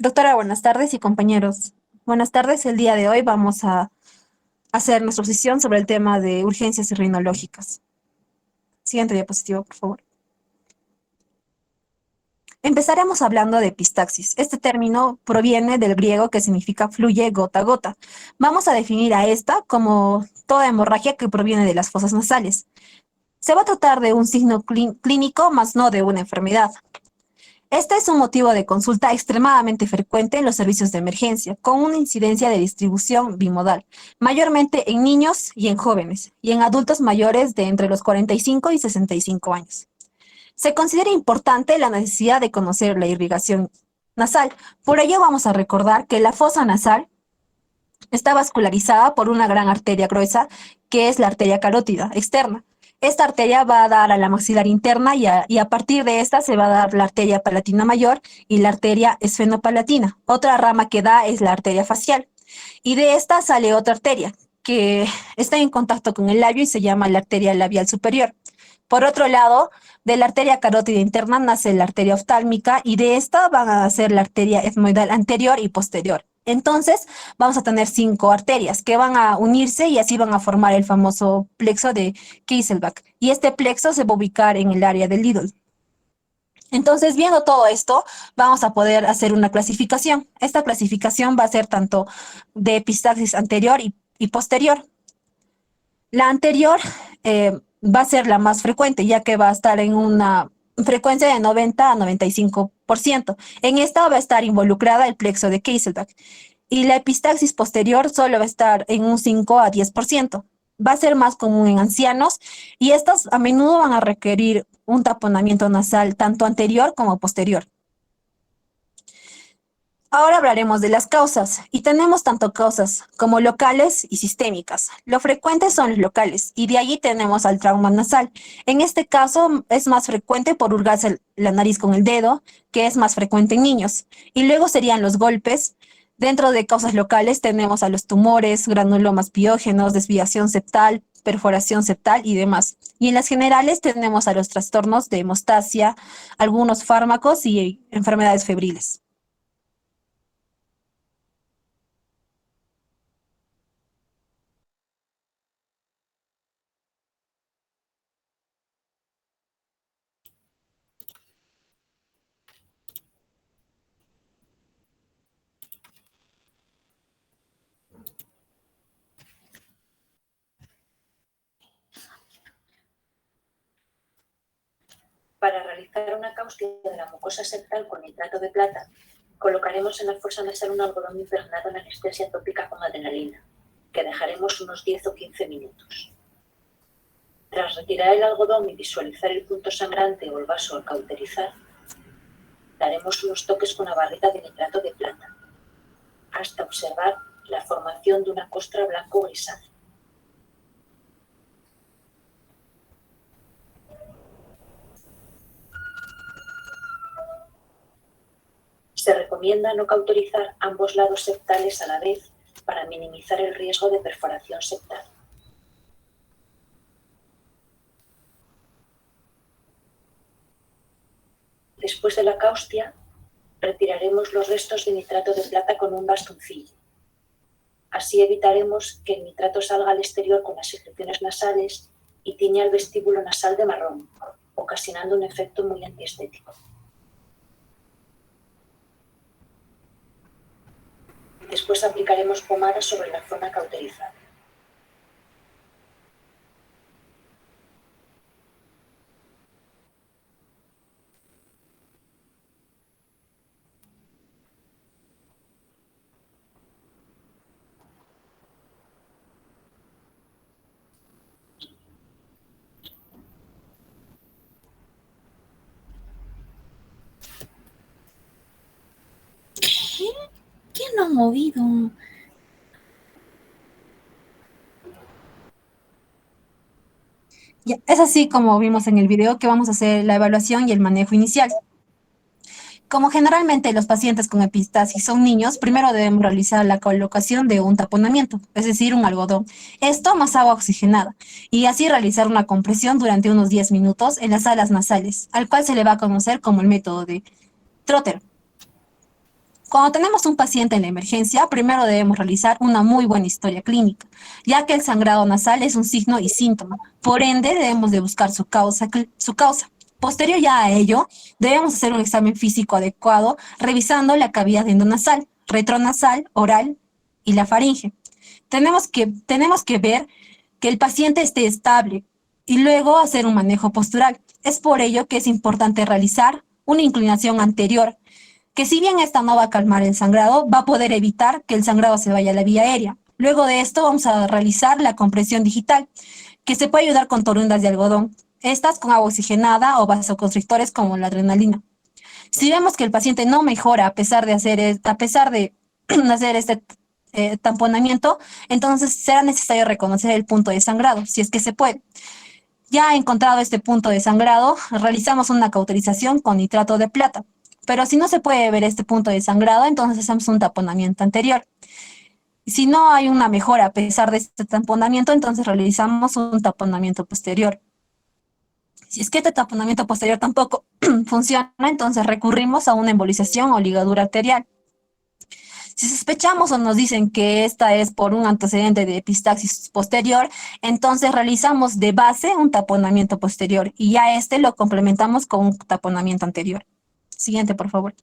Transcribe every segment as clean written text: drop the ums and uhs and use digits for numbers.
Doctora, buenas tardes y compañeros. Buenas tardes. El día de hoy vamos a hacer nuestra sesión sobre el tema de urgencias rinológicas. Siguiente diapositiva, por favor. Empezaremos hablando de epistaxis. Este término proviene del griego que significa fluye gota a gota. Vamos a definir a esta como toda hemorragia que proviene de las fosas nasales. Se va a tratar de un signo clínico, más no de una enfermedad. Este es un motivo de consulta extremadamente frecuente en los servicios de emergencia, con una incidencia de distribución bimodal, mayormente en niños y en jóvenes, y en adultos mayores de entre los 45 y 65 años. Se considera importante la necesidad de conocer la irrigación nasal. Por ello vamos a recordar que la fosa nasal está vascularizada por una gran arteria gruesa, que es la arteria carótida externa. Esta arteria va a dar a la maxilar interna y a partir de esta se va a dar la arteria palatina mayor y la arteria esfenopalatina. Otra rama que da es la arteria facial. Y de esta sale otra arteria que está en contacto con el labio y se llama la arteria labial superior. Por otro lado, de la arteria carótida interna nace la arteria oftálmica y de esta van a ser la arteria etmoidal anterior y posterior. Entonces, vamos a tener 5 arterias que van a unirse y así van a formar el famoso plexo de Kieselbach. Y este plexo se va a ubicar en el área del Lidl. Entonces, viendo todo esto, vamos a poder hacer una clasificación. Esta clasificación va a ser tanto de epistaxis anterior y posterior. La anterior va a ser la más frecuente, ya que va a estar en una frecuencia de 90 a 95%. En esta va a estar involucrada el plexo de Kieselbach. Y la epistaxis posterior solo va a estar en un 5 a 10%. Va a ser más común en ancianos y estas a menudo van a requerir un taponamiento nasal tanto anterior como posterior. Ahora hablaremos de las causas, y tenemos tanto causas como locales y sistémicas. Lo frecuente son los locales, y de allí tenemos al trauma nasal. En este caso es más frecuente por hurgarse la nariz con el dedo, que es más frecuente en niños. Y luego serían los golpes. Dentro de causas locales tenemos a los tumores, granulomas piógenos, desviación septal, perforación septal y demás. Y en las generales tenemos a los trastornos de hemostasia, algunos fármacos y enfermedades febriles. Para realizar una cáustica de la mucosa septal con nitrato de plata, colocaremos en la fosa nasal un algodón impregnado en anestesia tópica con adrenalina, que dejaremos unos 10 o 15 minutos. Tras retirar el algodón y visualizar el punto sangrante o el vaso al cauterizar, daremos unos toques con la barrita de nitrato de plata, hasta observar la formación de una costra blanco-grisácea. Se recomienda no cauterizar ambos lados septales a la vez para minimizar el riesgo de perforación septal. Después de la caustia, retiraremos los restos de nitrato de plata con un bastoncillo. Así evitaremos que el nitrato salga al exterior con las secreciones nasales y tiña el vestíbulo nasal de marrón, ocasionando un efecto muy antiestético. Después aplicaremos pomada sobre la zona cauterizada. ¿Quién lo ha movido? Ya, es así como vimos en el video que vamos a hacer la evaluación y el manejo inicial. Como generalmente los pacientes con epistaxis son niños, primero debemos realizar la colocación de un taponamiento, es decir, un algodón. Esto más agua oxigenada, y así realizar una compresión durante unos 10 minutos en las alas nasales, al cual se le va a conocer como el método de Trotter. Cuando tenemos un paciente en la emergencia, primero debemos realizar una muy buena historia clínica, ya que el sangrado nasal es un signo y síntoma. Por ende, debemos de buscar su causa. Posterior ya a ello, debemos hacer un examen físico adecuado, revisando la cavidad endonasal, retronasal, oral y la faringe. Tenemos que ver que el paciente esté estable y luego hacer un manejo postural. Es por ello que es importante realizar una inclinación anterior, que si bien esta no va a calmar el sangrado, va a poder evitar que el sangrado se vaya a la vía aérea. Luego de esto vamos a realizar la compresión digital, que se puede ayudar con torundas de algodón, estas con agua oxigenada o vasoconstrictores como la adrenalina. Si vemos que el paciente no mejora a pesar de hacer este tamponamiento, entonces será necesario reconocer el punto de sangrado, si es que se puede. Ya encontrado este punto de sangrado, realizamos una cauterización con nitrato de plata. Pero si no se puede ver este punto de sangrado, entonces hacemos un taponamiento anterior. Si no hay una mejora a pesar de este taponamiento, entonces realizamos un taponamiento posterior. Si es que este taponamiento posterior tampoco funciona, entonces recurrimos a una embolización o ligadura arterial. Si sospechamos o nos dicen que esta es por un antecedente de epistaxis posterior, entonces realizamos de base un taponamiento posterior y ya este lo complementamos con un taponamiento anterior. Siguiente, por favor.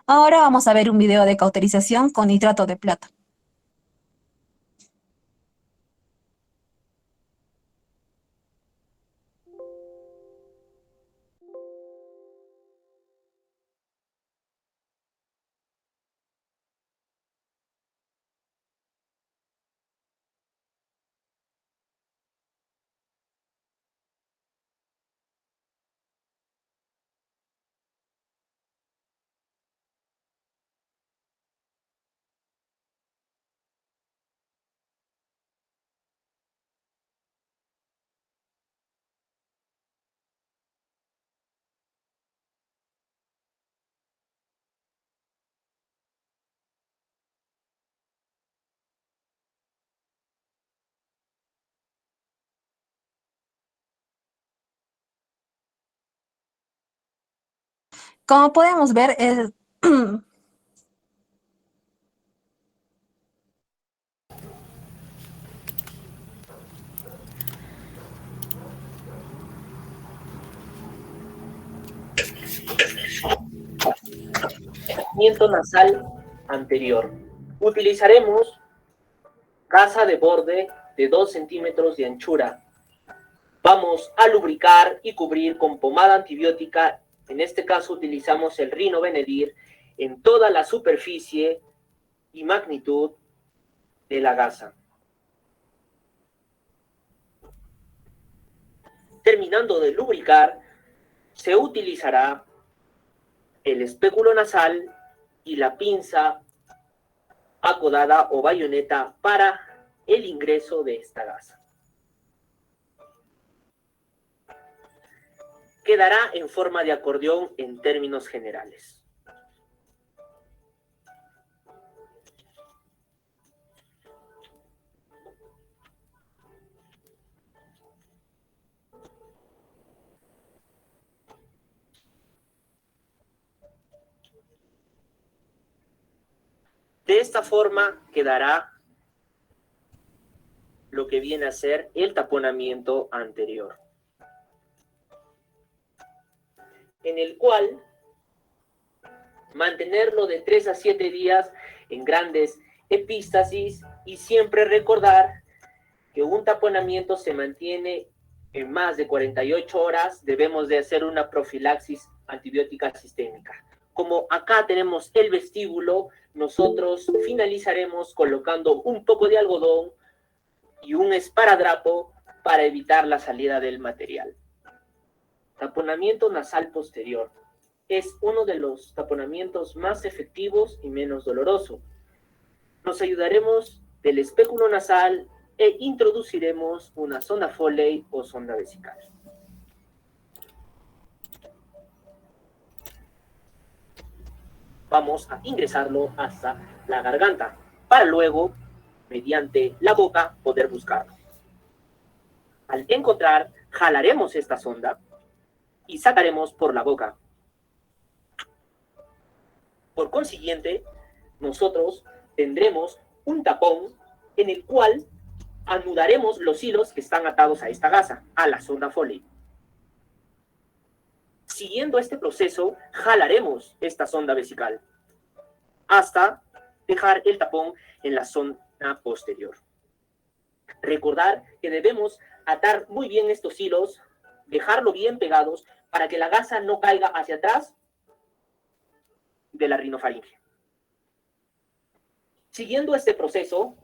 Ahora vamos a ver un video de cauterización con nitrato de plata. Como podemos ver, Tratamiento nasal anterior. Utilizaremos gasa de borde de 2 centímetros de anchura. Vamos a lubricar y cubrir con pomada antibiótica. En este caso utilizamos el Rino-Benedir en toda la superficie y magnitud de la gasa. Terminando de lubricar, se utilizará el espéculo nasal y la pinza acodada o bayoneta para el ingreso de esta gasa. Quedará en forma de acordeón en términos generales. De esta forma quedará lo que viene a ser el taponamiento anterior, en el cual mantenerlo de 3 a 7 días en grandes epístasis y siempre recordar que un taponamiento se mantiene en más de 48 horas, debemos de hacer una profilaxis antibiótica sistémica. Como acá tenemos el vestíbulo, nosotros finalizaremos colocando un poco de algodón y un esparadrapo para evitar la salida del material. Taponamiento nasal posterior. Es uno de los taponamientos más efectivos y menos doloroso. Nos ayudaremos del espéculo nasal e introduciremos una sonda Foley o sonda vesical. Vamos a ingresarlo hasta la garganta para luego, mediante la boca, poder buscarlo. Al encontrar, jalaremos esta sonda y sacaremos por la boca. Por consiguiente, nosotros tendremos un tapón en el cual anudaremos los hilos que están atados a esta gasa, a la sonda Foley. Siguiendo este proceso, jalaremos esta sonda vesical hasta dejar el tapón en la zona posterior. Recordar que debemos atar muy bien estos hilos, dejarlo bien pegados para que la gasa no caiga hacia atrás de la rinofaringe. Siguiendo este proceso,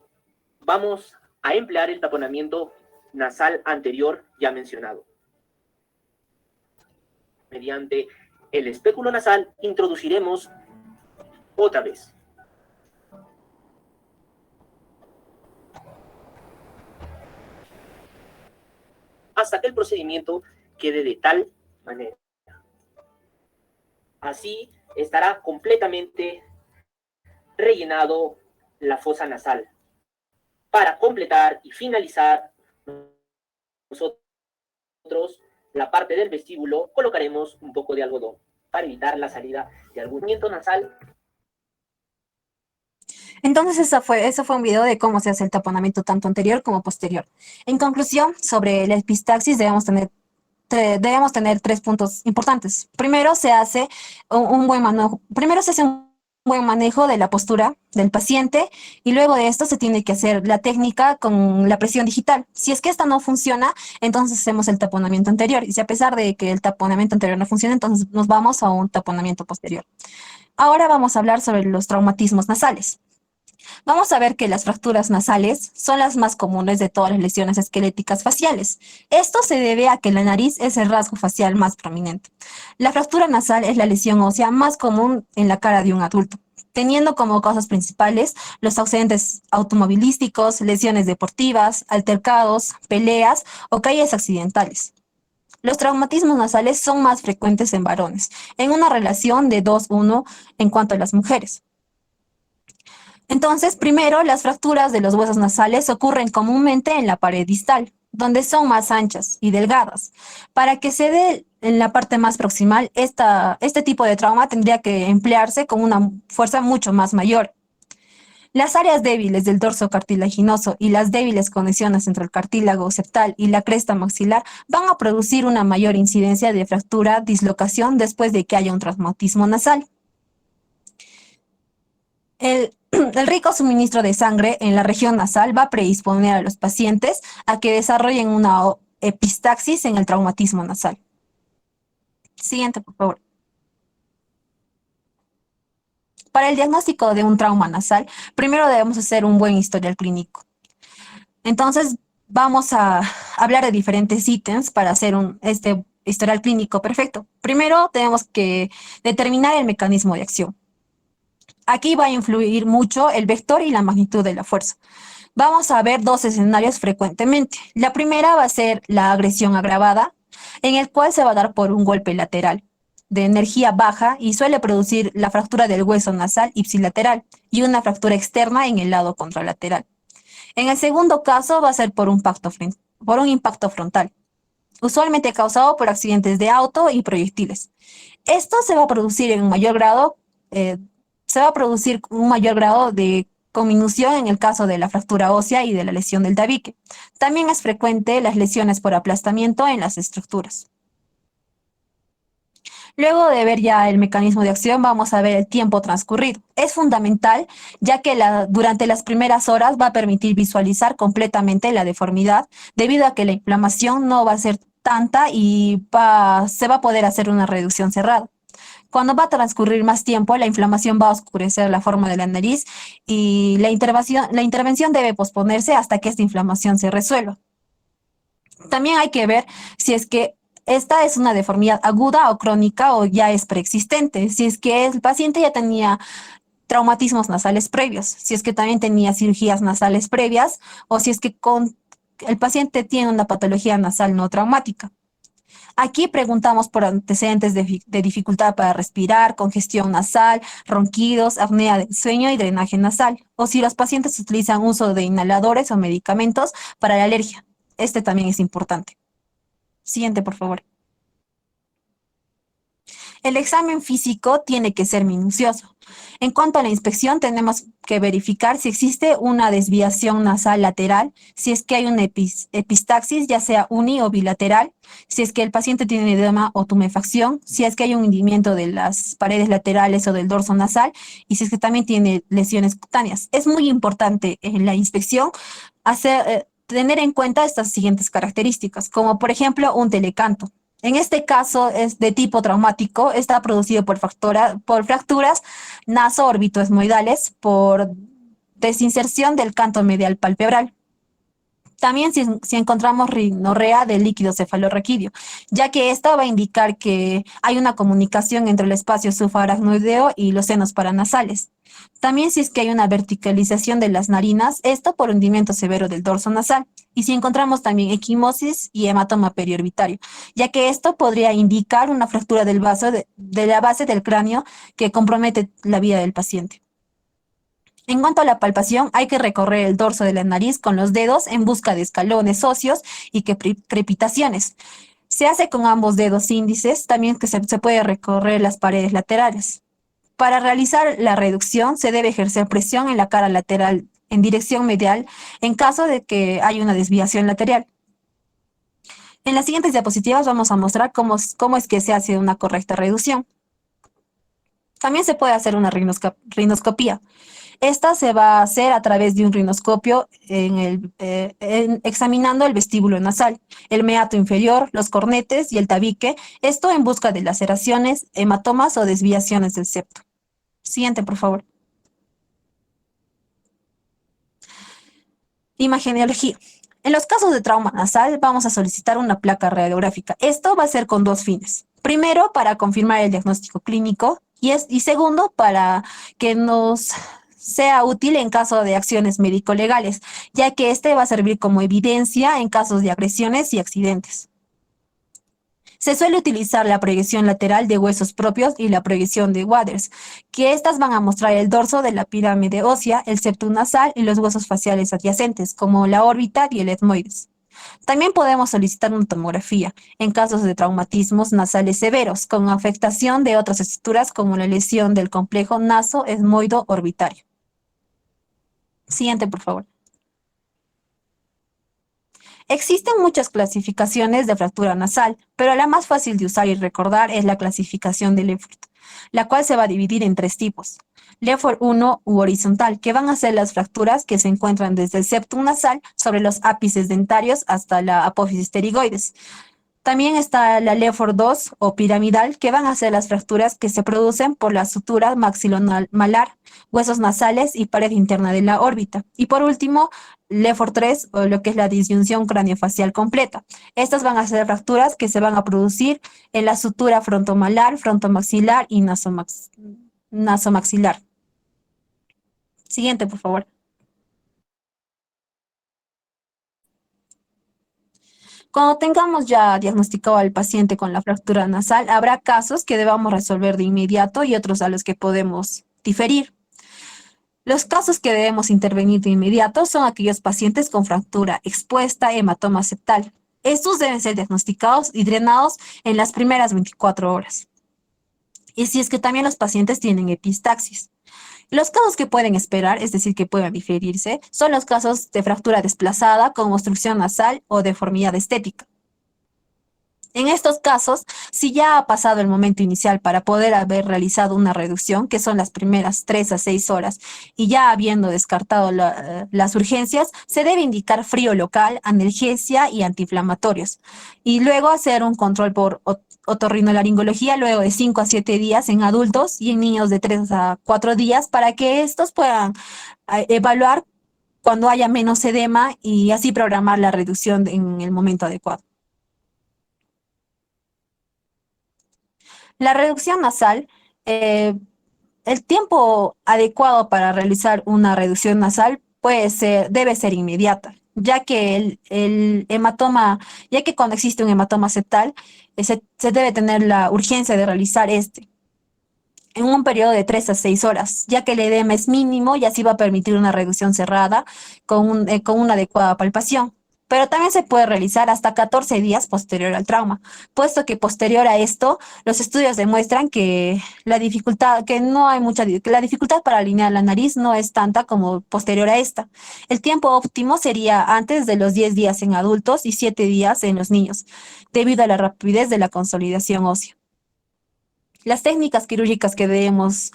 vamos a emplear el taponamiento nasal anterior ya mencionado. Mediante el espéculo nasal introduciremos otra vez. Hasta que el procedimiento quede de tal manera. Así estará completamente rellenado la fosa nasal. Para completar y finalizar, nosotros la parte del vestíbulo colocaremos un poco de algodón para evitar la salida de algún movimiento nasal. Entonces, ese fue un video de cómo se hace el taponamiento tanto anterior como posterior. En conclusión, sobre la epistaxis debemos tener 3 puntos importantes. Primero se hace un buen manejo de la postura del paciente y luego de esto se tiene que hacer la técnica con la presión digital. Si es que esta no funciona, entonces hacemos el taponamiento anterior. Y si a pesar de que el taponamiento anterior no funciona, entonces nos vamos a un taponamiento posterior. Ahora vamos a hablar sobre los traumatismos nasales. Vamos a ver que las fracturas nasales son las más comunes de todas las lesiones esqueléticas faciales. Esto se debe a que la nariz es el rasgo facial más prominente. La fractura nasal es la lesión ósea más común en la cara de un adulto, teniendo como causas principales los accidentes automovilísticos, lesiones deportivas, altercados, peleas o caídas accidentales. Los traumatismos nasales son más frecuentes en varones, en una relación de 2-1 en cuanto a las mujeres. Entonces, primero, las fracturas de los huesos nasales ocurren comúnmente en la pared distal, donde son más anchas y delgadas. Para que se dé en la parte más proximal, este tipo de trauma tendría que emplearse con una fuerza mucho más mayor. Las áreas débiles del dorso cartilaginoso y las débiles conexiones entre el cartílago septal y la cresta maxilar van a producir una mayor incidencia de fractura, dislocación después de que haya un traumatismo nasal. El rico suministro de sangre en la región nasal va a predisponer a los pacientes a que desarrollen una epistaxis en el traumatismo nasal. Siguiente, por favor. Para el diagnóstico de un trauma nasal, primero debemos hacer un buen historial clínico. Entonces, vamos a hablar de diferentes ítems para hacer este historial clínico perfecto. Primero, tenemos que determinar el mecanismo de acción. Aquí va a influir mucho el vector y la magnitud de la fuerza. Vamos a ver 2 escenarios frecuentemente. La primera va a ser la agresión agravada, en el cual se va a dar por un golpe lateral de energía baja y suele producir la fractura del hueso nasal ipsilateral y una fractura externa en el lado contralateral. En el segundo caso va a ser por un impacto frontal, usualmente causado por accidentes de auto y proyectiles. Esto se va a producir en un mayor grado de conminución en el caso de la fractura ósea y de la lesión del tabique. También es frecuente las lesiones por aplastamiento en las estructuras. Luego de ver ya el mecanismo de acción, vamos a ver el tiempo transcurrido. Es fundamental, ya que durante las primeras horas va a permitir visualizar completamente la deformidad, debido a que la inflamación no va a ser tanta y se va a poder hacer una reducción cerrada. Cuando va a transcurrir más tiempo, la inflamación va a oscurecer la forma de la nariz y la intervención debe posponerse hasta que esta inflamación se resuelva. También hay que ver si es que esta es una deformidad aguda o crónica o ya es preexistente, si es que el paciente ya tenía traumatismos nasales previos, si es que también tenía cirugías nasales previas o si es que el paciente tiene una patología nasal no traumática. Aquí preguntamos por antecedentes de dificultad para respirar, congestión nasal, ronquidos, apnea del sueño y drenaje nasal, o si los pacientes utilizan uso de inhaladores o medicamentos para la alergia. Este también es importante. Siguiente, por favor. El examen físico tiene que ser minucioso. En cuanto a la inspección, tenemos que verificar si existe una desviación nasal lateral, si es que hay una epistaxis, ya sea uni o bilateral, si es que el paciente tiene edema o tumefacción, si es que hay un hundimiento de las paredes laterales o del dorso nasal, y si es que también tiene lesiones cutáneas. Es muy importante en la inspección tener en cuenta estas siguientes características, como por ejemplo un telecanto. En este caso es de tipo traumático, está producido por fracturas naso-orbitoesmoidales, por desinserción del canto medial palpebral. También si encontramos rinorrea del líquido cefalorraquídeo, ya que esto va a indicar que hay una comunicación entre el espacio subaracnoideo y los senos paranasales. También si es que hay una verticalización de las narinas, esto por hundimiento severo del dorso nasal. Y si encontramos también equimosis y hematoma periorbitario, ya que esto podría indicar una fractura del vaso de la base del cráneo que compromete la vida del paciente. En cuanto a la palpación, hay que recorrer el dorso de la nariz con los dedos en busca de escalones óseos y crepitaciones. Se hace con ambos dedos índices, también que se puede recorrer las paredes laterales. Para realizar la reducción, se debe ejercer presión en la cara lateral en dirección medial en caso de que haya una desviación lateral. En las siguientes diapositivas vamos a mostrar cómo es que se hace una correcta reducción. También se puede hacer una rinoscopía. Esta se va a hacer a través de un rinoscopio examinando el vestíbulo nasal, el meato inferior, los cornetes y el tabique, esto en busca de laceraciones, hematomas o desviaciones del septo. Siguiente, por favor. Imagenología. En los casos de trauma nasal vamos a solicitar una placa radiográfica. Esto va a ser con dos fines. Primero, para confirmar el diagnóstico clínico y segundo, para que nos sea útil en caso de acciones médico-legales, ya que este va a servir como evidencia en casos de agresiones y accidentes. Se suele utilizar la proyección lateral de huesos propios y la proyección de Waters, que estas van a mostrar el dorso de la pirámide ósea, el septum nasal y los huesos faciales adyacentes, como la órbita y el etmoides. También podemos solicitar una tomografía en casos de traumatismos nasales severos, con afectación de otras estructuras como la lesión del complejo naso-esmoido-orbitario. Siguiente, por favor. Existen muchas clasificaciones de fractura nasal, pero la más fácil de usar y recordar es la clasificación de Lefort, la cual se va a dividir en tres tipos. Lefort 1 u horizontal, que van a ser las fracturas que se encuentran desde el septum nasal sobre los ápices dentarios hasta la apófisis pterigoides. También está la Lefort 2 o piramidal, que van a ser las fracturas que se producen por la sutura maxilomalar, huesos nasales y pared interna de la órbita. Y por último, Lefort 3 o lo que es la disyunción craniofacial completa. Estas van a ser fracturas que se van a producir en la sutura frontomalar, frontomaxilar y nasomaxilar. Siguiente, por favor. Cuando tengamos ya diagnosticado al paciente con la fractura nasal, habrá casos que debamos resolver de inmediato y otros a los que podemos diferir. Los casos que debemos intervenir de inmediato son aquellos pacientes con fractura expuesta, hematoma septal. Estos deben ser diagnosticados y drenados en las primeras 24 horas. Y si es que también los pacientes tienen epistaxis. Los casos que pueden esperar, es decir, que puedan diferirse, son los casos de fractura desplazada con obstrucción nasal o deformidad estética. En estos casos, si ya ha pasado el momento inicial para poder haber realizado una reducción, que son las primeras 3 a 6 horas, y ya habiendo descartado las urgencias, se debe indicar frío local, analgesia y antiinflamatorios. Y luego hacer un control por otorrinolaringología luego de 5 a 7 días en adultos y en niños de 3 a 4 días para que estos puedan evaluar cuando haya menos edema y así programar la reducción en el momento adecuado. La reducción nasal, el tiempo adecuado para realizar una reducción nasal debe ser inmediata, ya que el hematoma, ya que cuando existe un hematoma septal, se debe tener la urgencia de realizar en un periodo de 3 a 6 horas, ya que el edema es mínimo y así va a permitir una reducción cerrada con una adecuada palpación. pero también se puede realizar hasta 14 días posterior al trauma, puesto que posterior a esto, los estudios demuestran que la dificultad, que no hay mucha, que la dificultad para alinear la nariz no es tanta como posterior a esta. El tiempo óptimo sería antes de los 10 días en adultos y 7 días en los niños, debido a la rapidez de la consolidación ósea. Las técnicas quirúrgicas que debemos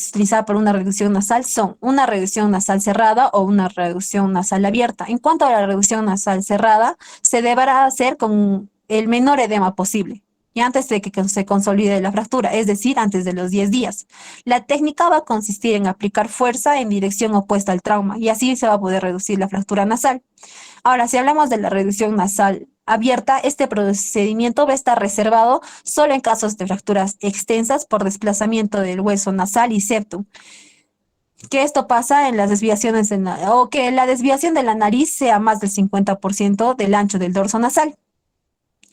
utilizar para una reducción nasal son una reducción nasal cerrada o una reducción nasal abierta. En cuanto a la reducción nasal cerrada, se deberá hacer con el menor edema posible y antes de que se consolide la fractura, es decir, antes de los 10 días. La técnica va a consistir en aplicar fuerza en dirección opuesta al trauma y así se va a poder reducir la fractura nasal. Ahora, si hablamos de la reducción nasal abierta, este procedimiento va a estar reservado solo en casos de fracturas extensas por desplazamiento del hueso nasal y septum. Que esto pasa en las desviaciones o que la desviación de la nariz sea más del 50% del ancho del dorso nasal.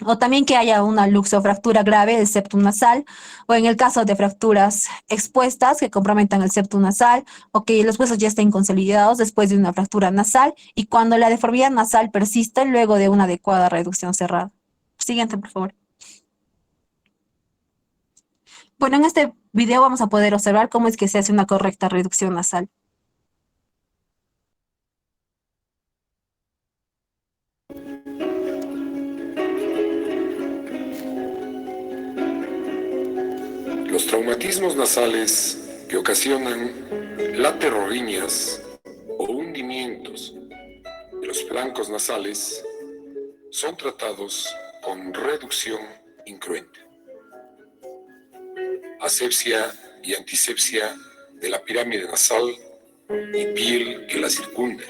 O también que haya una luxofractura grave del septum nasal, o en el caso de fracturas expuestas que comprometan el septum nasal, o que los huesos ya estén consolidados después de una fractura nasal, y cuando la deformidad nasal persiste luego de una adecuada reducción cerrada. Siguiente, por favor. Bueno, en este video vamos a poder observar cómo es que se hace una correcta reducción nasal. Los traumatismos nasales que ocasionan laterorrinias o hundimientos de los flancos nasales son tratados con reducción incruenta, asepsia y antisepsia de la pirámide nasal y piel que la circunda,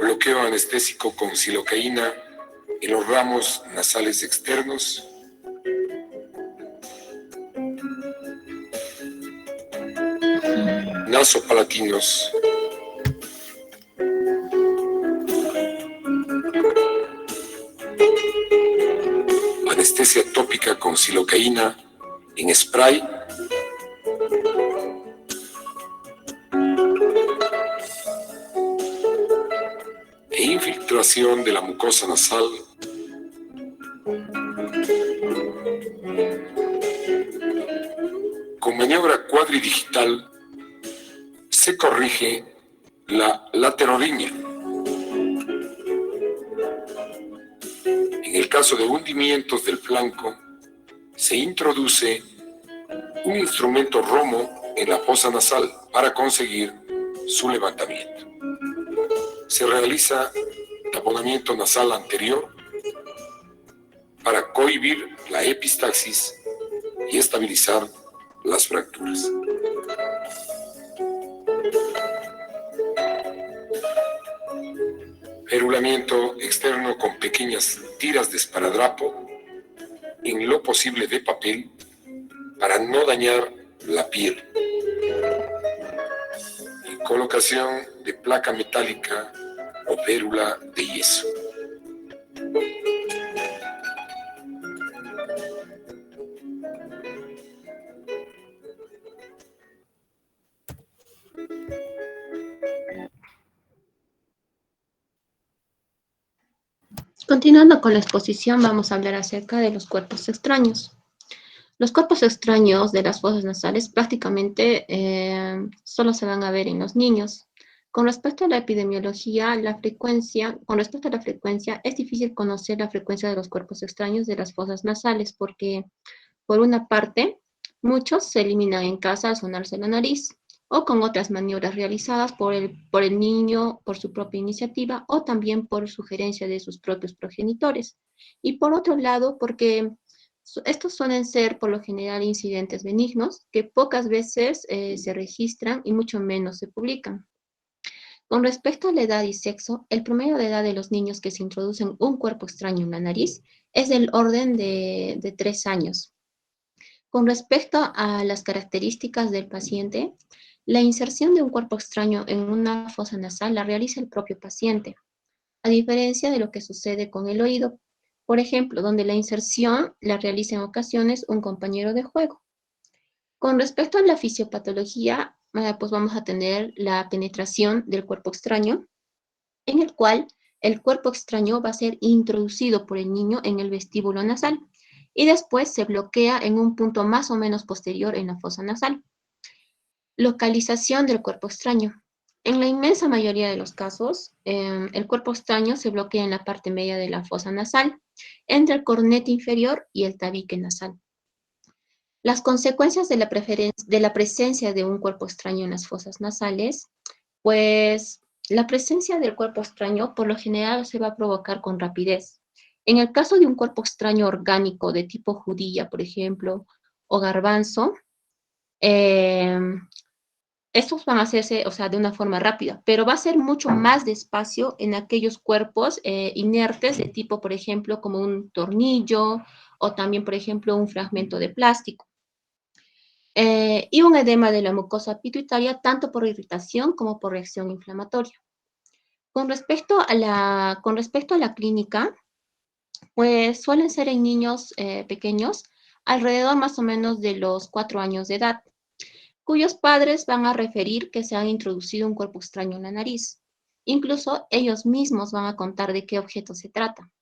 bloqueo anestésico con silocaína en los ramos nasales externos, nasopalatinos, anestesia tópica con silocaína en spray, e infiltración de la mucosa nasal con maniobra cuadridigital. Se corrige la laterorrhenia. En el caso de hundimientos del flanco, se introduce un instrumento romo en la fosa nasal para conseguir su levantamiento. Se realiza taponamiento nasal anterior para cohibir la epistaxis y estabilizar las fracturas. Ferulamiento externo con pequeñas tiras de esparadrapo, en lo posible de papel, para no dañar la piel. Y colocación de placa metálica o férula de yeso. Continuando con la exposición, vamos a hablar acerca de los cuerpos extraños. Los cuerpos extraños de las fosas nasales prácticamente solo se van a ver en los niños. Con respecto a la epidemiología, con respecto a la frecuencia, es difícil conocer la frecuencia de los cuerpos extraños de las fosas nasales porque, por una parte, muchos se eliminan en casa al sonarse la nariz, o con otras maniobras realizadas por el niño por su propia iniciativa o también por sugerencia de sus propios progenitores. Y por otro lado, porque estos suelen ser por lo general incidentes benignos que pocas veces se registran y mucho menos se publican. Con respecto a la edad y sexo, el promedio de edad de los niños que se introducen un cuerpo extraño en la nariz es del orden de 3 años. Con respecto a las características del paciente, la inserción de un cuerpo extraño en una fosa nasal la realiza el propio paciente, a diferencia de lo que sucede con el oído, por ejemplo, donde la inserción la realiza en ocasiones un compañero de juego. Con respecto a la fisiopatología, pues vamos a tener la penetración del cuerpo extraño, en el cual el cuerpo extraño va a ser introducido por el niño en el vestíbulo nasal y después se bloquea en un punto más o menos posterior en la fosa nasal. Localización del cuerpo extraño. En la inmensa mayoría de los casos, el cuerpo extraño se bloquea en la parte media de la fosa nasal, entre el cornete inferior y el tabique nasal. Las consecuencias de la presencia de un cuerpo extraño en las fosas nasales, pues la presencia del cuerpo extraño por lo general se va a provocar con rapidez. En el caso de un cuerpo extraño orgánico de tipo judía, por ejemplo, o garbanzo, eh, estos van a hacerse, o sea, de una forma rápida, pero va a ser mucho más despacio en aquellos cuerpos inertes de tipo, por ejemplo, como un tornillo o también, por ejemplo, un fragmento de plástico. Y un edema de la mucosa pituitaria tanto por irritación como por reacción inflamatoria. Con respecto a la clínica, pues suelen ser en niños pequeños, alrededor más o menos de los 4 años de edad, cuyos padres van a referir que se han introducido un cuerpo extraño en la nariz. Incluso ellos mismos van a contar de qué objeto se trata.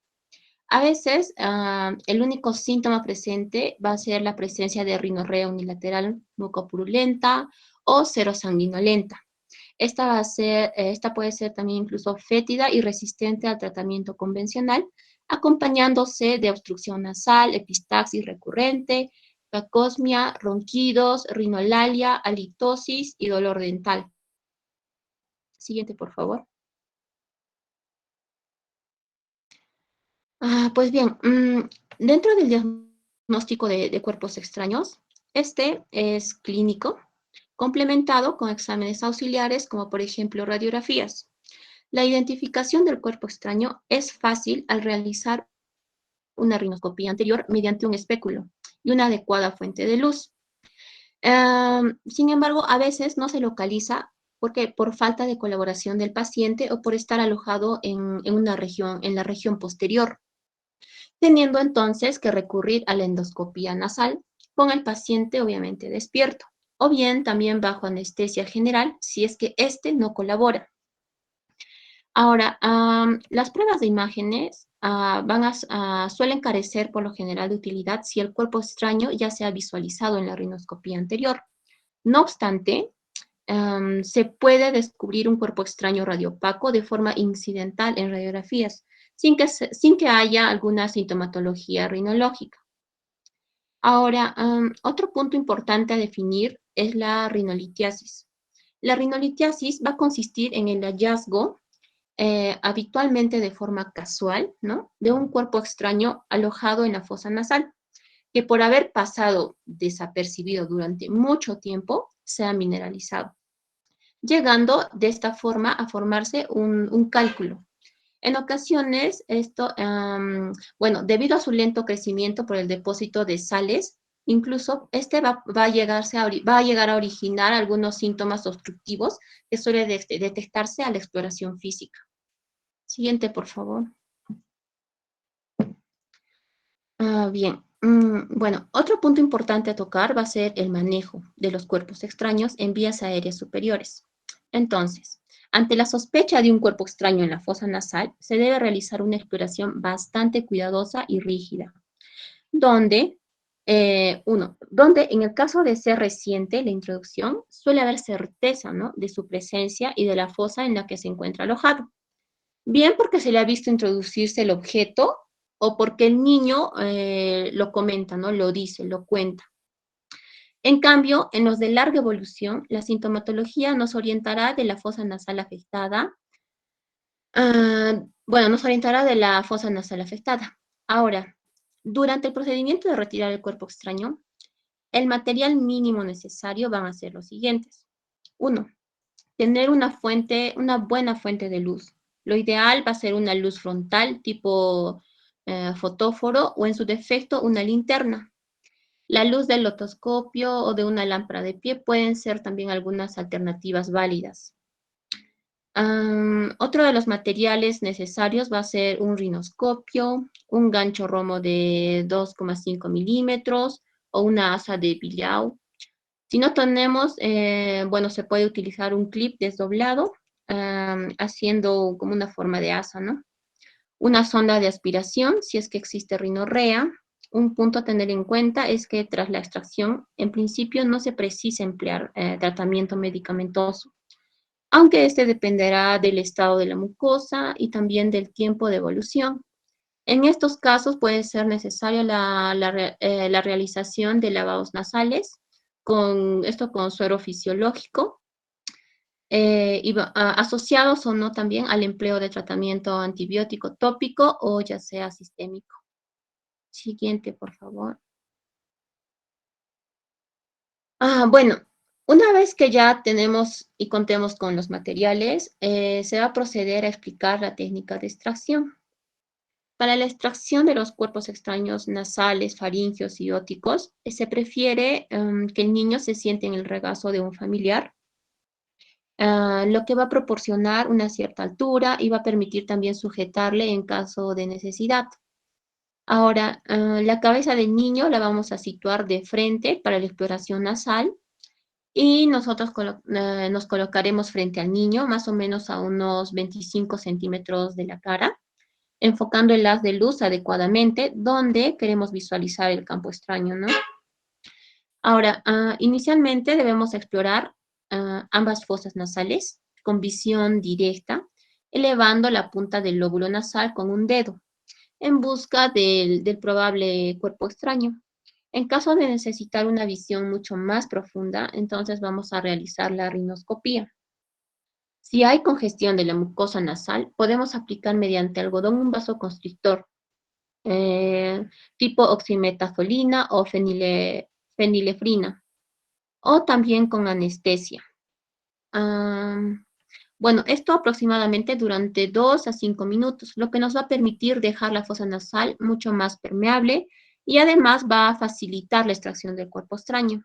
A veces, el único síntoma presente va a ser la presencia de rinorrea unilateral mucopurulenta o serosanguinolenta. Esta puede ser también incluso fétida y resistente al tratamiento convencional, acompañándose de obstrucción nasal, epistaxis recurrente, cacosmia, ronquidos, rinolalia, halitosis y dolor dental. Siguiente, por favor. Pues bien, dentro del diagnóstico de cuerpos extraños, este es clínico, complementado con exámenes auxiliares como por ejemplo radiografías. La identificación del cuerpo extraño es fácil al realizar una rinoscopía anterior mediante un espéculo y una adecuada fuente de luz. Sin embargo, a veces no se localiza porque por falta de colaboración del paciente o por estar alojado en la región posterior, teniendo entonces que recurrir a la endoscopía nasal con el paciente obviamente despierto, o bien también bajo anestesia general si es que éste no colabora. Ahora, las pruebas de imágenes suelen carecer por lo general de utilidad si el cuerpo extraño ya se ha visualizado en la rinoscopía anterior. No obstante, se puede descubrir un cuerpo extraño radiopaco de forma incidental en radiografías, sin que haya alguna sintomatología rinológica. Ahora, otro punto importante a definir es la rinolitiasis. La rinolitiasis va a consistir en el hallazgo, habitualmente de forma casual, ¿no?, de un cuerpo extraño alojado en la fosa nasal, que por haber pasado desapercibido durante mucho tiempo, se ha mineralizado, llegando de esta forma a formarse un cálculo. En ocasiones, debido a su lento crecimiento por el depósito de sales, incluso va a llegar a originar algunos síntomas obstructivos que suele detectarse a la exploración física. Siguiente, por favor. Bien. Bueno, otro punto importante a tocar va a ser el manejo de los cuerpos extraños en vías aéreas superiores. Entonces, ante la sospecha de un cuerpo extraño en la fosa nasal, se debe realizar una exploración bastante cuidadosa y rígida, donde en el caso de ser reciente la introducción, suele haber certeza, ¿no?, de su presencia y de la fosa en la que se encuentra alojado. Bien porque se le ha visto introducirse el objeto o porque el niño lo comenta, ¿no?, lo dice, lo cuenta. En cambio, en los de larga evolución, la sintomatología nos orientará de la fosa nasal afectada. Nos orientará de la fosa nasal afectada. Ahora, durante el procedimiento de retirar el cuerpo extraño, el material mínimo necesario van a ser los siguientes. 1. Tener una buena fuente de luz. Lo ideal va a ser una luz frontal tipo fotóforo o en su defecto una linterna. La luz del otoscopio o de una lámpara de pie pueden ser también algunas alternativas válidas. Otro de los materiales necesarios va a ser un rinoscopio, un gancho romo de 2,5 milímetros o una asa de Billiard. Si no tenemos, bueno, se puede utilizar un clip desdoblado, haciendo como una forma de asa, ¿no? Una sonda de aspiración, si es que existe rinorrea. Un punto a tener en cuenta es que tras la extracción, en principio no se precisa emplear tratamiento medicamentoso, aunque este dependerá del estado de la mucosa y también del tiempo de evolución. En estos casos puede ser necesaria la realización de lavados nasales, con suero fisiológico, asociados o no también al empleo de tratamiento antibiótico tópico o ya sea sistémico. Siguiente, por favor. Bueno, una vez que ya tenemos y contemos con los materiales, se va a proceder a explicar la técnica de extracción. Para la extracción de los cuerpos extraños nasales, faríngeos y óticos, se prefiere que el niño se siente en el regazo de un familiar, lo que va a proporcionar una cierta altura y va a permitir también sujetarle en caso de necesidad. Ahora, la cabeza del niño la vamos a situar de frente para la exploración nasal y nosotros nos colocaremos frente al niño, más o menos a unos 25 centímetros de la cara, enfocando el haz de luz adecuadamente donde queremos visualizar el campo extraño, ¿no? Ahora, inicialmente debemos explorar ambas fosas nasales con visión directa, elevando la punta del lóbulo nasal con un dedo, en busca del probable cuerpo extraño. En caso de necesitar una visión mucho más profunda, entonces vamos a realizar la rinoscopía. Si hay congestión de la mucosa nasal, podemos aplicar mediante algodón un vasoconstrictor, tipo oximetazolina o fenilefrina, o también con anestesia. Bueno, esto aproximadamente durante 2 a 5 minutos, lo que nos va a permitir dejar la fosa nasal mucho más permeable y además va a facilitar la extracción del cuerpo extraño.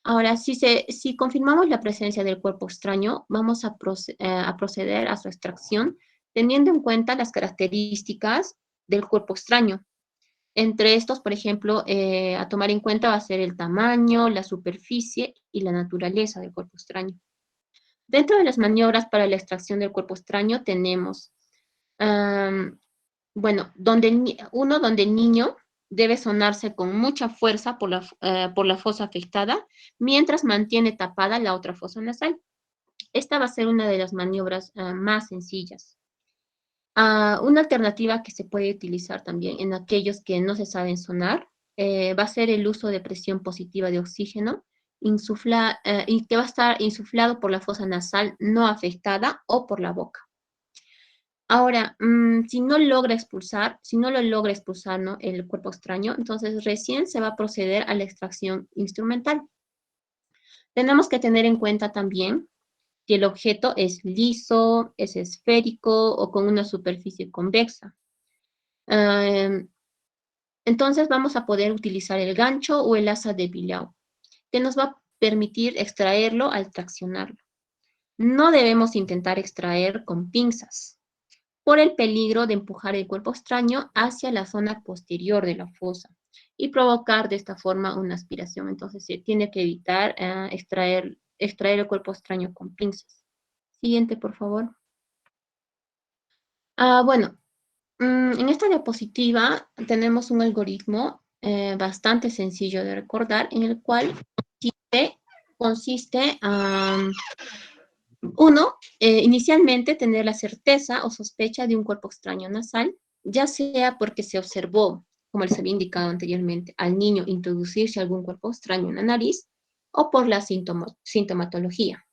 Ahora, si confirmamos la presencia del cuerpo extraño, vamos a proceder a su extracción teniendo en cuenta las características del cuerpo extraño. Entre estos, por ejemplo, a tomar en cuenta va a ser el tamaño, la superficie y la naturaleza del cuerpo extraño. Dentro de las maniobras para la extracción del cuerpo extraño tenemos, bueno, donde el niño debe sonarse con mucha fuerza por la fosa afectada, mientras mantiene tapada la otra fosa nasal. Esta va a ser una de las maniobras más sencillas. Una alternativa que se puede utilizar también en aquellos que no se saben sonar va a ser el uso de presión positiva de oxígeno, y que va a estar insuflado por la fosa nasal no afectada o por la boca. Ahora, si no lo logra expulsar, ¿no?, el cuerpo extraño, entonces recién se va a proceder a la extracción instrumental. Tenemos que tener en cuenta también si el objeto es liso, es esférico o con una superficie convexa. Entonces vamos a poder utilizar el gancho o el asa de Billau, que nos va a permitir extraerlo al traccionarlo. No debemos intentar extraer con pinzas, por el peligro de empujar el cuerpo extraño hacia la zona posterior de la fosa y provocar de esta forma una aspiración. Entonces se tiene que evitar extraer el cuerpo extraño con pinzas. Siguiente, por favor. Bueno, en esta diapositiva tenemos un algoritmo bastante sencillo de recordar, en el cual consiste uno, inicialmente tener la certeza o sospecha de un cuerpo extraño nasal, ya sea porque se observó, como les había indicado anteriormente, al niño introducirse algún cuerpo extraño en la nariz, o por la sintomatología.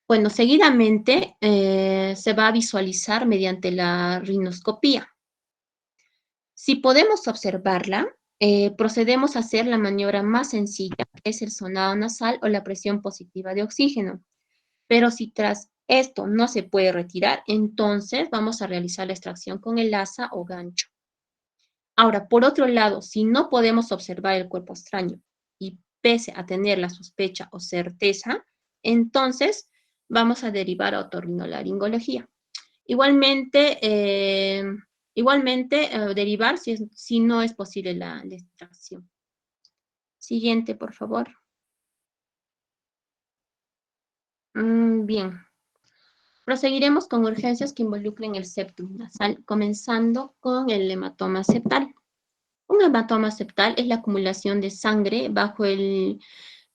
Bueno, seguidamente se va a visualizar mediante la rinoscopía. Si podemos observarla, procedemos a hacer la maniobra más sencilla, que es el sonado nasal o la presión positiva de oxígeno. Pero si tras esto no se puede retirar, entonces vamos a realizar la extracción con el asa o gancho. Ahora, por otro lado, si no podemos observar el cuerpo extraño y pese a tener la sospecha o certeza, entonces vamos a derivar a otorrinolaringología. Igualmente, derivar si no es posible la extracción. Siguiente, por favor. Bien. Proseguiremos con urgencias que involucren el septum nasal, comenzando con el hematoma septal. Un hematoma septal es la acumulación de sangre bajo el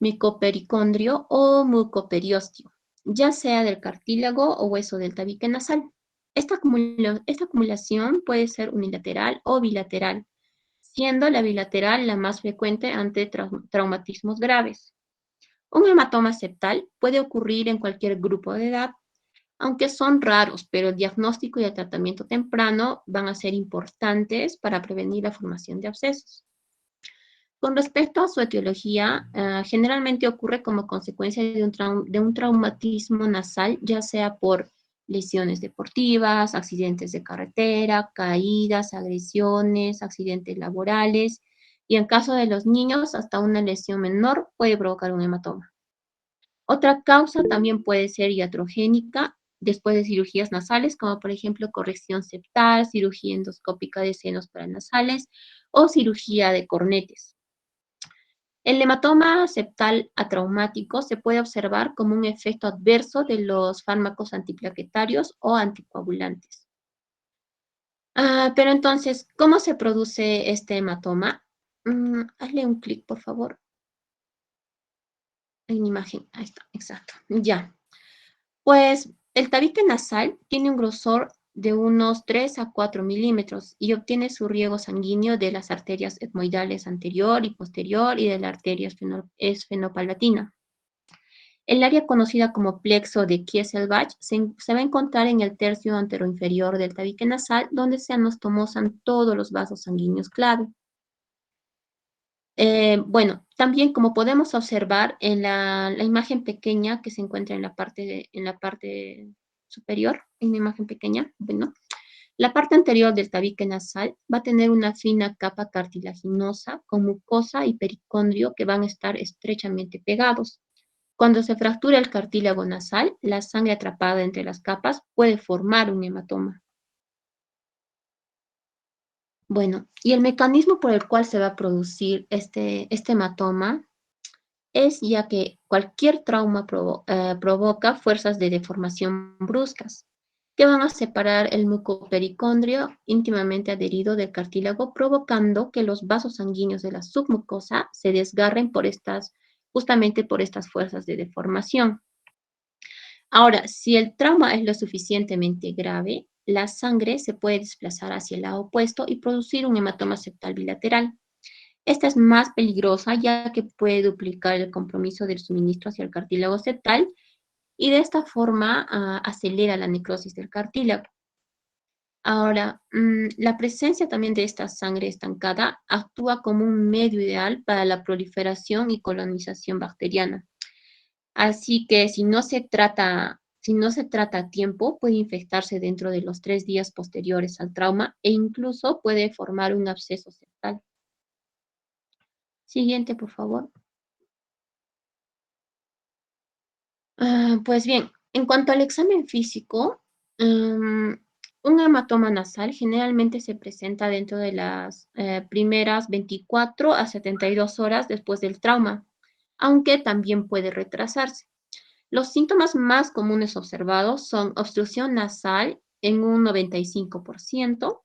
micopericondrio o mucoperiostio, ya sea del cartílago o hueso del tabique nasal. Esta acumulación puede ser unilateral o bilateral, siendo la bilateral la más frecuente ante traumatismos graves. Un hematoma septal puede ocurrir en cualquier grupo de edad, aunque son raros, pero el diagnóstico y el tratamiento temprano van a ser importantes para prevenir la formación de abscesos. Con respecto a su etiología, generalmente ocurre como consecuencia de un traumatismo nasal, ya sea por lesiones deportivas, accidentes de carretera, caídas, agresiones, accidentes laborales, y en caso de los niños, hasta una lesión menor puede provocar un hematoma. Otra causa también puede ser iatrogénica después de cirugías nasales, como por ejemplo corrección septal, cirugía endoscópica de senos paranasales o cirugía de cornetes. El hematoma septal atraumático se puede observar como un efecto adverso de los fármacos antiplaquetarios o anticoagulantes. Pero entonces, ¿cómo se produce este hematoma? Hazle un clic, por favor. En imagen, ahí está, exacto. Ya. Pues el tabique nasal tiene un grosor de unos 3 a 4 milímetros y obtiene su riego sanguíneo de las arterias etmoidales anterior y posterior y de la arteria esfenopalatina. El área conocida como plexo de Kieselbach se va a encontrar en el tercio anteroinferior del tabique nasal, donde se anastomosan todos los vasos sanguíneos clave. Bueno, también como podemos observar en la imagen pequeña que se encuentra en la parte superior, en la imagen pequeña, bueno, la parte anterior del tabique nasal va a tener una fina capa cartilaginosa con mucosa y pericondrio que van a estar estrechamente pegados. Cuando se fractura el cartílago nasal, la sangre atrapada entre las capas puede formar un hematoma. Bueno, y el mecanismo por el cual se va a producir este hematoma es ya que cualquier trauma provoca fuerzas de deformación bruscas que van a separar el mucopericondrio íntimamente adherido del cartílago, provocando que los vasos sanguíneos de la submucosa se desgarren justamente por estas fuerzas de deformación. Ahora, si el trauma es lo suficientemente grave, la sangre se puede desplazar hacia el lado opuesto y producir un hematoma septal bilateral. Esta es más peligrosa ya que puede duplicar el compromiso del suministro hacia el cartílago septal y de esta forma acelera la necrosis del cartílago. Ahora, la presencia también de esta sangre estancada actúa como un medio ideal para la proliferación y colonización bacteriana. Así que si no se trata a tiempo, puede infectarse dentro de los 3 días posteriores al trauma e incluso puede formar un absceso septal. Siguiente, por favor. Pues bien, en cuanto al examen físico, un hematoma nasal generalmente se presenta dentro de las primeras 24 a 72 horas después del trauma, aunque también puede retrasarse. Los síntomas más comunes observados son obstrucción nasal en un 95%.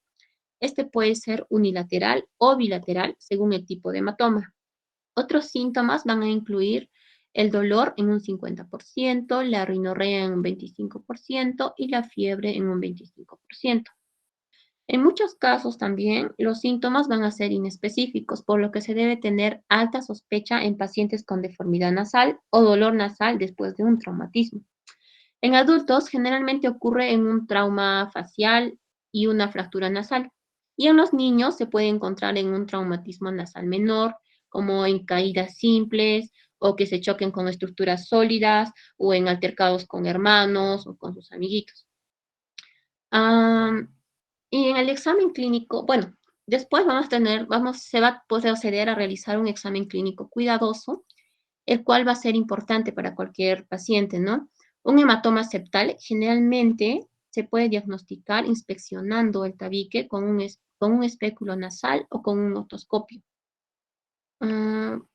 Este puede ser unilateral o bilateral según el tipo de hematoma. Otros síntomas van a incluir el dolor en un 50%, la rinorrea en un 25% y la fiebre en un 25%. En muchos casos también los síntomas van a ser inespecíficos, por lo que se debe tener alta sospecha en pacientes con deformidad nasal o dolor nasal después de un traumatismo. En adultos generalmente ocurre en un trauma facial y una fractura nasal. Y en los niños se puede encontrar en un traumatismo nasal menor, como en caídas simples o que se choquen con estructuras sólidas o en altercados con hermanos o con sus amiguitos. Y en el examen clínico, bueno, después se va a proceder a realizar un examen clínico cuidadoso, el cual va a ser importante para cualquier paciente, ¿no? Un hematoma septal generalmente se puede diagnosticar inspeccionando el tabique con un espéculo nasal o con un otoscopio.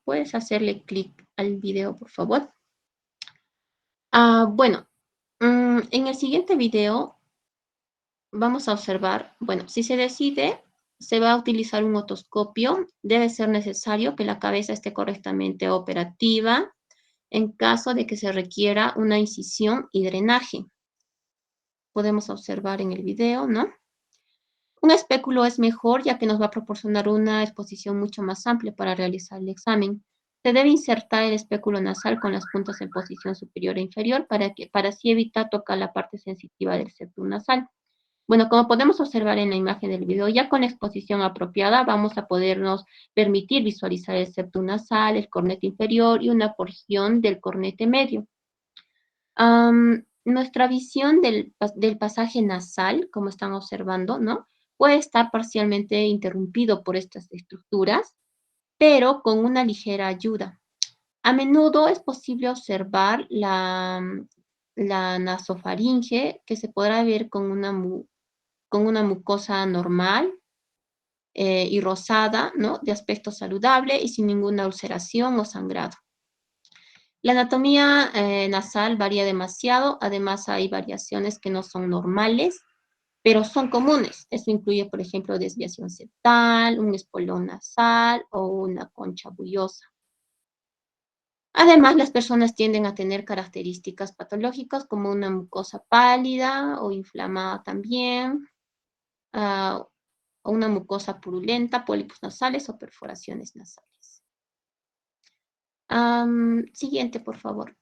¿Puedes hacerle clic al video, por favor? Bueno, en el siguiente video vamos a observar, bueno, si se decide, se va a utilizar un otoscopio. Debe ser necesario que la cabeza esté correctamente operativa en caso de que se requiera una incisión y drenaje. Podemos observar en el video, ¿no? Un espéculo es mejor ya que nos va a proporcionar una exposición mucho más amplia para realizar el examen. Se debe insertar el espéculo nasal con las puntas en posición superior e inferior para así evitar tocar la parte sensitiva del septum nasal. Bueno, como podemos observar en la imagen del video, ya con la exposición apropiada vamos a podernos permitir visualizar el septum nasal, el cornete inferior y una porción del cornete medio. Nuestra visión del pasaje nasal, como están observando, ¿no? Puede estar parcialmente interrumpido por estas estructuras, pero con una ligera ayuda. A menudo es posible observar la nasofaringe, que se podrá ver con una mucosa normal y rosada, ¿no? De aspecto saludable y sin ninguna ulceración o sangrado. La anatomía nasal varía demasiado, además hay variaciones que no son normales, pero son comunes. Eso incluye, por ejemplo, desviación septal, un espolón nasal o una concha bullosa. Además, las personas tienden a tener características patológicas como una mucosa pálida o inflamada también, o una mucosa purulenta, pólipos nasales o perforaciones nasales. Siguiente, por favor.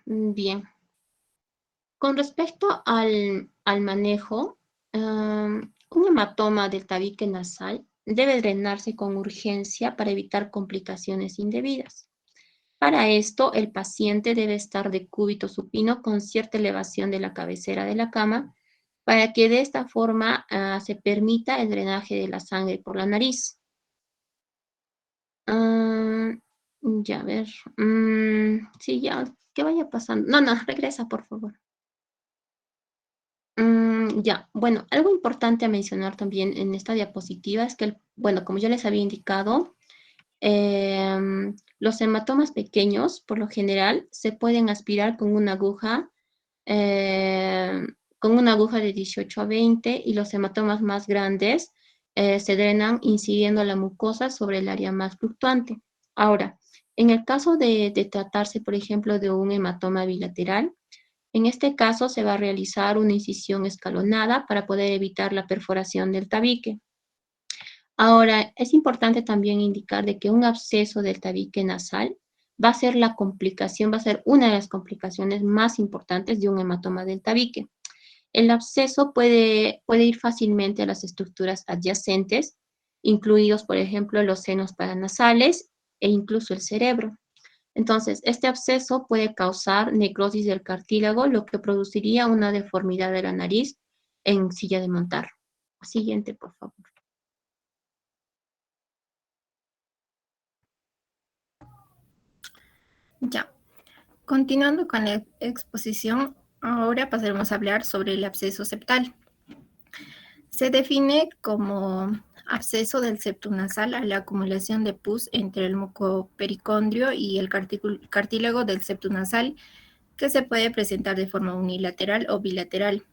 Bien. Con respecto al manejo, un hematoma del tabique nasal debe drenarse con urgencia para evitar complicaciones indebidas. Para esto, el paciente debe estar de cúbito supino con cierta elevación de la cabecera de la cama para que de esta forma se permita el drenaje de la sangre por la nariz. Ya, a ver. Sí, ya, que vaya pasando. No, regresa, por favor. Ya, bueno, algo importante a mencionar también en esta diapositiva es que, bueno, como yo les había indicado, los hematomas pequeños, por lo general, se pueden aspirar con una aguja de 18 a 20 y los hematomas más grandes se drenan incidiendo la mucosa sobre el área más fluctuante. Ahora, en el caso de tratarse, por ejemplo, de un hematoma bilateral, en este caso se va a realizar una incisión escalonada para poder evitar la perforación del tabique. Ahora, es importante también indicar de que un absceso del tabique nasal va a ser una de las complicaciones más importantes de un hematoma del tabique. El absceso puede ir fácilmente a las estructuras adyacentes, incluidos, por ejemplo, los senos paranasales e incluso el cerebro. Entonces, este absceso puede causar necrosis del cartílago, lo que produciría una deformidad de la nariz en silla de montar. Siguiente, por favor. Ya. Continuando con la exposición, ahora pasaremos a hablar sobre el absceso septal. Se define como absceso del septum nasal a la acumulación de pus entre el mucopericondrio y el cartílago del septum nasal, que se puede presentar de forma unilateral o bilateral.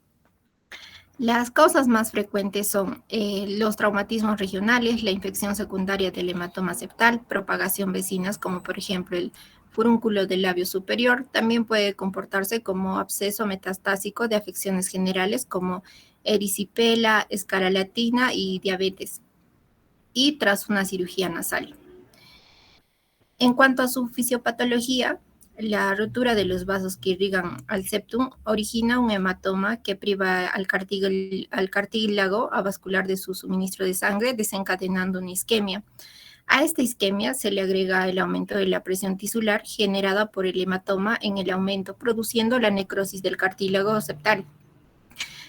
Las causas más frecuentes son los traumatismos regionales, la infección secundaria del hematoma septal, propagación vecinas como por ejemplo el furúnculo del labio superior. También puede comportarse como absceso metastásico de afecciones generales como erisipela, escarlatina y diabetes, y tras una cirugía nasal. En cuanto a su fisiopatología, la rotura de los vasos que irrigan al septum origina un hematoma que priva al cartílago avascular de su suministro de sangre, desencadenando una isquemia. A esta isquemia se le agrega el aumento de la presión tisular generada por el hematoma en el aumento, produciendo la necrosis del cartílago septal.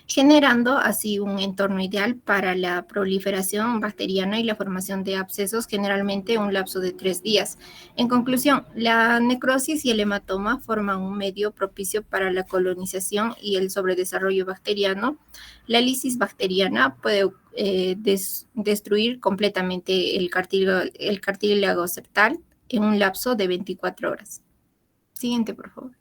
generando así un entorno ideal para la proliferación bacteriana y la formación de abscesos, generalmente un lapso de 3 días. En conclusión, la necrosis y el hematoma forman un medio propicio para la colonización y el sobredesarrollo bacteriano. La lisis bacteriana puede destruir completamente el cartílago septal en un lapso de 24 horas. Siguiente, por favor.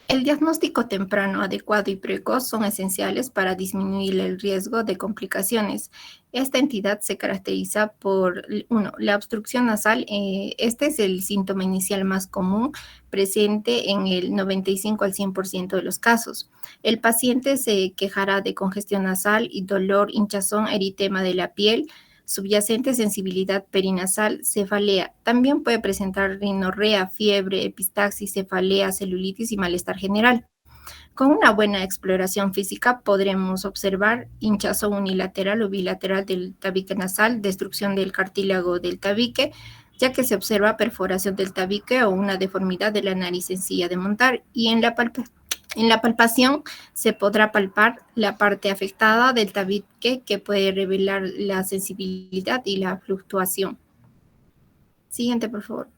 El diagnóstico temprano, adecuado y precoz son esenciales para disminuir el riesgo de complicaciones. Esta entidad se caracteriza por, 1, la obstrucción nasal. Este es el síntoma inicial más común, presente en el 95 al 100% de los casos. El paciente se quejará de congestión nasal y dolor, hinchazón, eritema de la piel, subyacente, sensibilidad perinasal, cefalea. También puede presentar rinorrea, fiebre, epistaxis, cefalea, celulitis y malestar general. Con una buena exploración física podremos observar hinchazón unilateral o bilateral del tabique nasal, destrucción del cartílago del tabique, ya que se observa perforación del tabique o una deformidad de la nariz sencilla de montar, y en la palpación se podrá palpar la parte afectada del tabique, que puede revelar la sensibilidad y la fluctuación. Siguiente, por favor.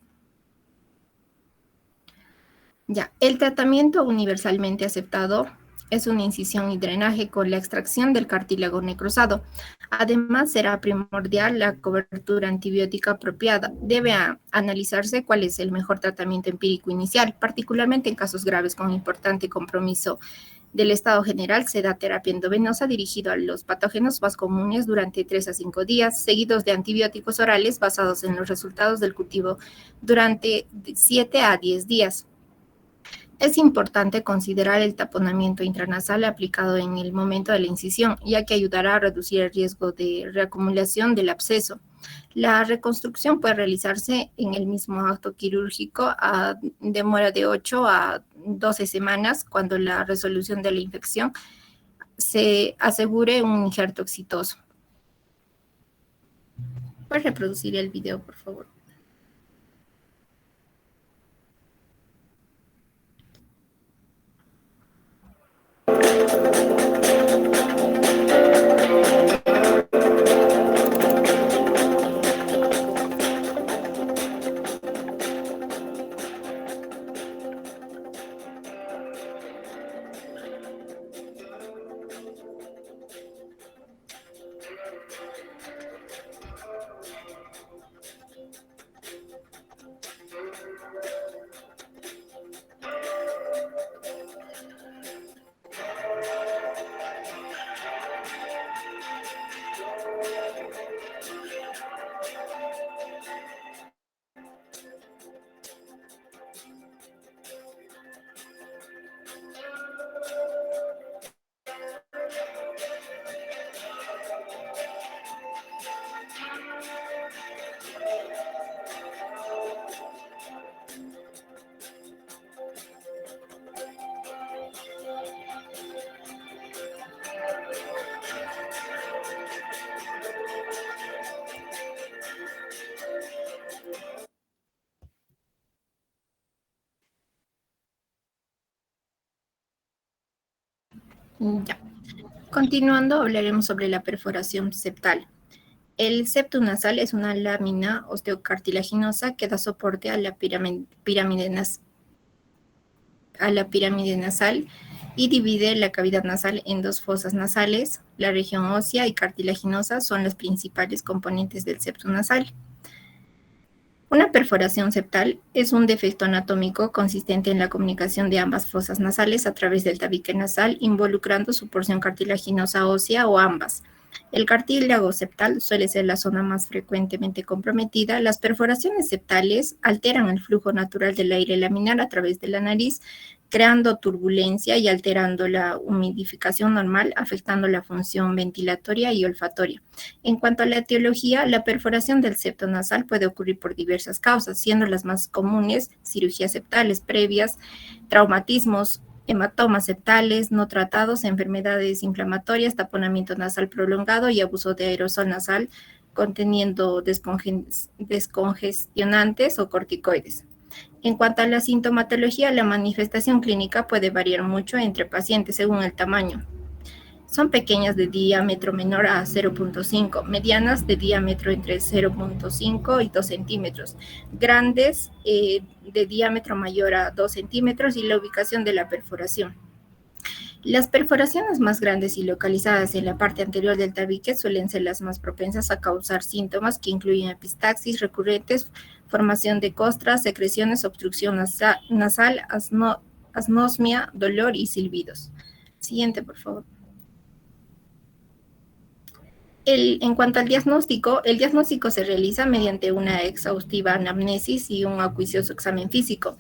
Ya, el tratamiento universalmente aceptado es una incisión y drenaje con la extracción del cartílago necrosado. Además, será primordial la cobertura antibiótica apropiada. Debe analizarse cuál es el mejor tratamiento empírico inicial, particularmente en casos graves con importante compromiso del estado general. Se da terapia endovenosa dirigido a los patógenos más comunes durante 3 a 5 días, seguidos de antibióticos orales basados en los resultados del cultivo durante 7 a 10 días. Es importante considerar el taponamiento intranasal aplicado en el momento de la incisión, ya que ayudará a reducir el riesgo de reacumulación del absceso. La reconstrucción puede realizarse en el mismo acto quirúrgico a demora de 8 a 12 semanas, cuando la resolución de la infección se asegure un injerto exitoso. ¿Puedes reproducir el video, por favor? Ya. Continuando, hablaremos sobre la perforación septal. El septum nasal es una lámina osteocartilaginosa que da soporte a la pirámide nasal y divide la cavidad nasal en 2 fosas nasales. La región ósea y cartilaginosa son las principales componentes del septum nasal. Una perforación septal es un defecto anatómico consistente en la comunicación de ambas fosas nasales a través del tabique nasal, involucrando su porción cartilaginosa ósea o ambas. El cartílago septal suele ser la zona más frecuentemente comprometida. Las perforaciones septales alteran el flujo natural del aire laminar a través de la nariz, creando turbulencia y alterando la humidificación normal, afectando la función ventilatoria y olfatoria. En cuanto a la etiología, la perforación del septo nasal puede ocurrir por diversas causas, siendo las más comunes cirugías septales previas, traumatismos, hematomas septales no tratados, enfermedades inflamatorias, taponamiento nasal prolongado y abuso de aerosol nasal conteniendo descongestionantes o corticoides. En cuanto a la sintomatología, la manifestación clínica puede variar mucho entre pacientes según el tamaño. Son pequeñas de diámetro menor a 0.5, medianas de diámetro entre 0.5 y 2 centímetros, grandes de diámetro mayor a 2 centímetros y la ubicación de la perforación. Las perforaciones más grandes y localizadas en la parte anterior del tabique suelen ser las más propensas a causar síntomas que incluyen epistaxis recurrentes, formación de costras, secreciones, obstrucción nasal, anosmia, dolor y silbidos. Siguiente, por favor. En cuanto al diagnóstico, el diagnóstico se realiza mediante una exhaustiva anamnesis y un acuicioso examen físico,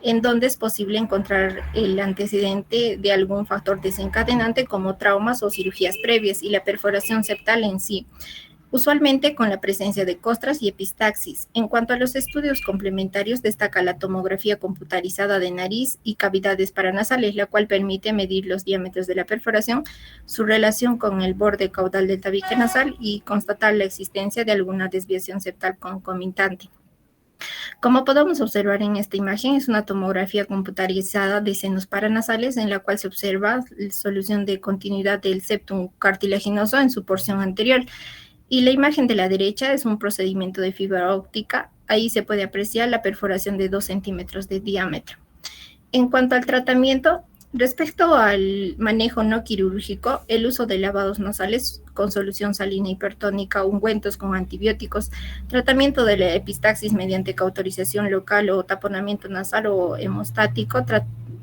en donde es posible encontrar el antecedente de algún factor desencadenante como traumas o cirugías previas y la perforación septal en sí, usualmente con la presencia de costras y epistaxis. En cuanto a los estudios complementarios, destaca la tomografía computarizada de nariz y cavidades paranasales, la cual permite medir los diámetros de la perforación, su relación con el borde caudal del tabique nasal y constatar la existencia de alguna desviación septal concomitante. Como podemos observar en esta imagen, es una tomografía computarizada de senos paranasales en la cual se observa la solución de continuidad del septum cartilaginoso en su porción anterior. Y la imagen de la derecha es un procedimiento de fibra óptica. Ahí se puede apreciar la perforación de 2 centímetros de diámetro. En cuanto al tratamiento, respecto al manejo no quirúrgico, el uso de lavados nasales con solución salina hipertónica, ungüentos con antibióticos, tratamiento de la epistaxis mediante cauterización local o taponamiento nasal o hemostático,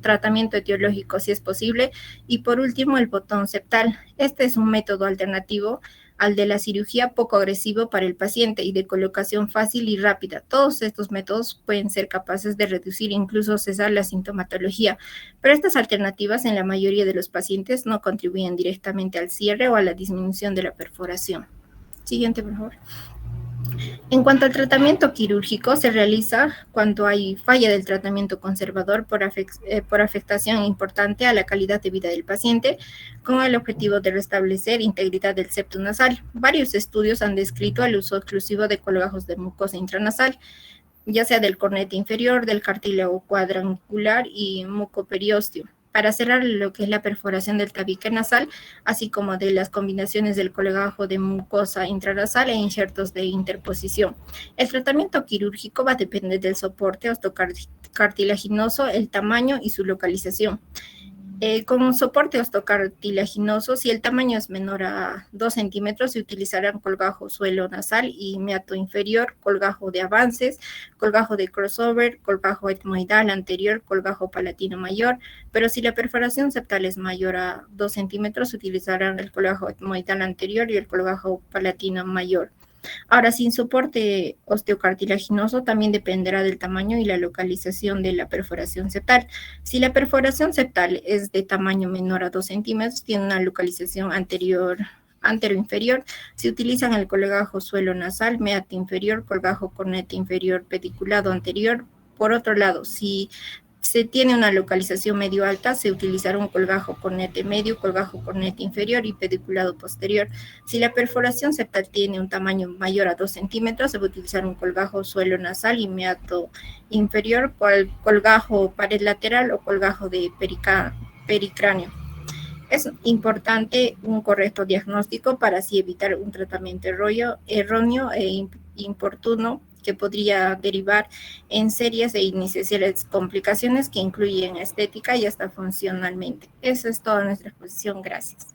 tratamiento etiológico si es posible, y por último el botón septal. Este es un método alternativo al de la cirugía, poco agresivo para el paciente y de colocación fácil y rápida. Todos estos métodos pueden ser capaces de reducir e incluso cesar la sintomatología, pero estas alternativas en la mayoría de los pacientes no contribuyen directamente al cierre o a la disminución de la perforación. Siguiente, por favor. En cuanto al tratamiento quirúrgico, se realiza cuando hay falla del tratamiento conservador por afectación importante a la calidad de vida del paciente, con el objetivo de restablecer integridad del septo nasal. Varios estudios han descrito el uso exclusivo de colgajos de mucosa intranasal, ya sea del cornete inferior, del cartílago cuadrangular y mucoperiósteo, para cerrar lo que es la perforación del tabique nasal, así como de las combinaciones del colgajo de mucosa intranasal e injertos de interposición. El tratamiento quirúrgico va a depender del soporte osteocartilaginoso, el tamaño y su localización. Con un soporte osteocartilaginoso, si el tamaño es menor a 2 centímetros, se utilizarán colgajo suelo nasal y meato inferior, colgajo de avances, colgajo de crossover, colgajo etmoidal anterior, colgajo palatino mayor, pero si la perforación septal es mayor a 2 centímetros, se utilizarán el colgajo etmoidal anterior y el colgajo palatino mayor. Ahora, sin soporte osteocartilaginoso también dependerá del tamaño y la localización de la perforación septal. Si la perforación septal es de tamaño menor a 2 centímetros, tiene una localización antero-inferior, se utilizan el colgajo suelo nasal, meato inferior, colgajo cornete inferior pediculado anterior. Por otro lado, si se tiene una localización medio alta, se utilizará un colgajo cornete medio, colgajo cornete inferior y pediculado posterior. Si la perforación septal tiene un tamaño mayor a 2 centímetros, se va a utilizar un colgajo suelo nasal y meato inferior, colgajo pared lateral o colgajo de pericráneo. Es importante un correcto diagnóstico para así evitar un tratamiento erróneo e importuno que podría derivar en serias e innecesarias complicaciones que incluyen estética y hasta funcionalmente. Esa es toda nuestra exposición. Gracias.